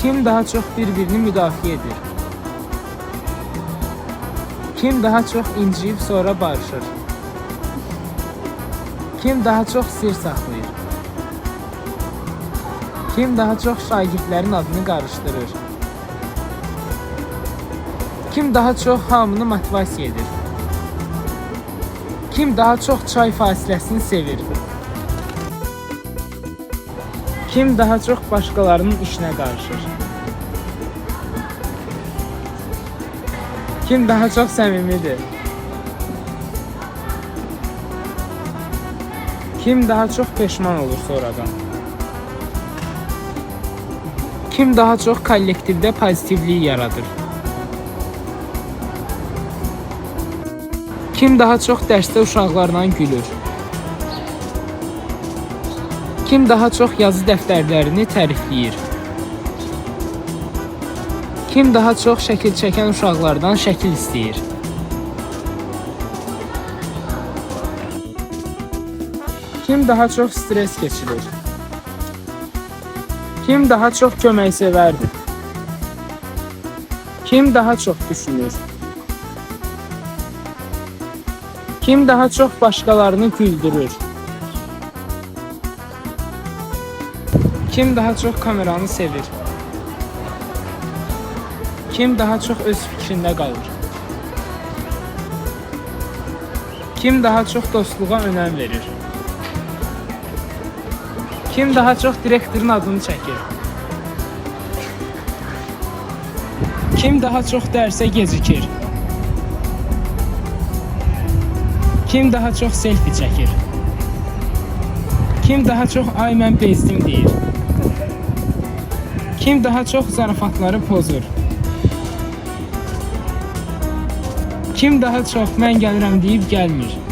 Kim daha çox bir-birini müdafiə edir? Kim daha çox inciyib sonra barışır? Kim daha çox sir saxlayır? Kim daha çox şagirdlərin adını qarışdırır? Kim daha çox hamını motivasiya edir? Kim daha çox çay fasiləsini sevir? Kim daha çox başqalarının işinə qarışır? Kim daha çox səmimidir? Kim daha çox peşman olur sonradan? Kim daha çox kollektivdə pozitivliyi yaradır? Kim daha çox dərsdə uşaqlarla gülür? Kim daha çox yazı dəftərlərini tərifləyir? Kim daha çox şəkil çəkən uşaqlardan şəkil istəyir? Kim daha çox stres keçirir? Kim daha çox köməksevərdir? Kim daha çox düşünür? Kim daha çox başqalarını güldürür? Kim daha çox kameranı sevir? Kim daha çox öz fikrində qalır? Kim daha çox dostluğa önəm verir? Kim daha çox direktorun adını çəkir? Kim daha çox dərsə gecikir? Kim daha çox selfie çəkir? Kim daha çox ay mən bezdim deyir? Kim daha çox zarafatları pozur? Kim daha çox mən gəlirəm deyib gəlmir?